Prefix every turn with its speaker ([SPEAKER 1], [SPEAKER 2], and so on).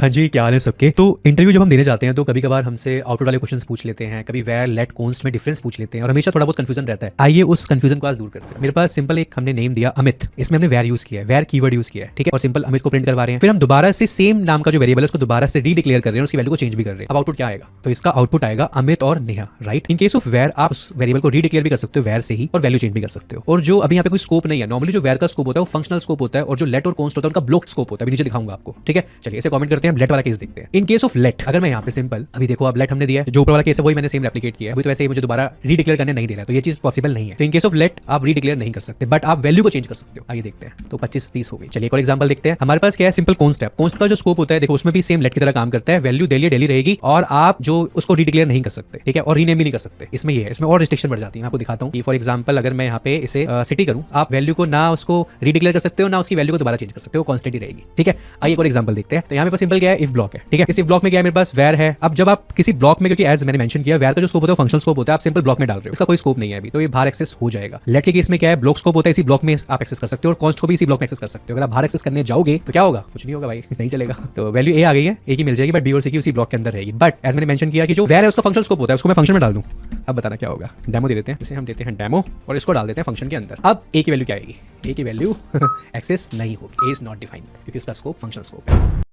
[SPEAKER 1] हाँ जी, क्या हाल है सबके। तो इंटरव्यू जब हम देने जाते हैं तो कभी कभार हमसे आउटपुट वाले क्वेश्चंस पूछ लेते हैं, कभी वेयर लेट कॉन्स्ट में डिफरेंस पूछ लेते हैं और हमेशा थोड़ा बहुत कंफ्यूजन रहता है। आइए उस कंफ्यूजन को आज दूर करते हैं। मेरे पास सिंपल एक हमने नेम दिया अमित, इसमें हमने वेयर यूज किया है, वेयर कीवर्ड यूज किया है, ठीक है, और सिंपल अमित को प्रिंट करवा रहे हैं। फिर हम दोबारा से सेम नाम का जो वेरिएबल है उसको दोबारा से रीडिक्लेयर कर रहे हैं, उसकी वैल्यू को चेंज भी कर रहे हैं। अब आउटपुट क्या आएगा? तो इसका आउटपुट आएगा अमित और Neha, right. In case of where आप उस वेरिएबल को रीडिक्लेयर भी कर सकते हो वेयर से ही और वैल्यू चेंज भी कर सकते हो। और जो अभी यहाँ पे कोई स्कोप नहीं है, नॉर्मली जो वेयर का स्कोप होता है वो फंक्शनल स्कोप होता है और जो लेट और कॉन्स्ट होता है उनका ब्लॉक स्कोप होता है। अभी नीचे दिखाऊंगा आपको, ठीक है। चलिए इसे कमेंट करते हैं, लेट वाला केस देखते हैं। इन केस ऑफ लेट अगर मैं यहाँ पे सिंपल अभी देखो अब लेट हमने दिया है, जो ऊपर वाला केस है वही मैंने सेम रेप्लिकेट किया है, अभी तो वैसे ही मुझे दोबारा रीडिक्लेयर करने नहीं दे रहा है, तो ये चीज पॉसिबल नहीं है। तो इन केस ऑफ लेट आप रीडिक्लेयर नहीं कर सकते, बट आप वैल्यू को चेंज कर सकते हो। आइए देखते हैं। तो 25-30 हो गई। चलिए एक और एग्जांपल देखते हैं। हमारे पास क्या है, सिंपल कॉन्स्ट है। कॉन्स्ट का जो स्कोप होता है देखो उसमें भी सेम लेट की तरह काम करता है, वैल्यू डेली रहेगी और आप जो उसको रीडिक्लेयर नहीं कर सकते, ठीक है, और रीनेम भी नहीं कर सकते। इसमें ये है, इसमें और रिस्ट्रिक्शन बढ़ जाती है। मैं आपको दिखाता हूँ कि फॉर एग्जांपल अगर मैं यहाँ पे इसे सिटी करूँ, आप वैल्यू को ना उसको रीडिक्लेयर कर सकते हो ना उसकी वैल्यू को दोबारा चेंज कर सकते हो, कांस्टेंट ही रहेगी, ठीक है। आइए एक और एग्जांपल देखते हैं। तो यहाँ पे सिंपल क्या है, इफ ब्लॉक है, ठीक है। इस इफ ब्लॉक में क्या है, मेरे पास वेयर है। अब जब आप किसी ब्लॉक में, क्योंकि एज मैंने मेंशन किया वेयर का जो स्कोप होता है फंक्शनल स्कोप होता है, आप सिंपल ब्लॉक में डाल रहे हो, इसका कोई स्कोप नहीं है अभी, तो ये बाहर एक्सेस हो जाएगा। लेट के केस में क्या है, ब्लॉक स्कोप होता है, इसी ब्लॉक में आप एक्सेस कर सकते हो और कॉन्स्ट को भी इसी ब्लॉक में एक्सेस कर सकते हो। अगर आप बाहर एक्सेस करने जाओगे तो क्या होगा, कुछ नहीं होगा भाई, नहीं चलेगा। तो वैल्यू ए आ गई है, ए की मिल जाएगी, बट बी और सी की उसी ब्लॉक के अंदर रहेगी। बट एज मैंने मेंशन किया कि जो वेयर है उसका फंक्शनल स्कोप होता है, उसको मैं फंक्शन में डाल दूं। अब बताना क्या होगा। डेमो दे देते हैं, इसे हम देते हैं डेमो और इसको डाल देते हैं फंक्शन के अंदर। अब ए की वैल्यू क्या आएगी, ए की वैल्यू एक्सेस नहीं होगी, ए इज नॉट डिफाइंड क्योंकि इसका स्कोप फंक्शनल स्कोप है।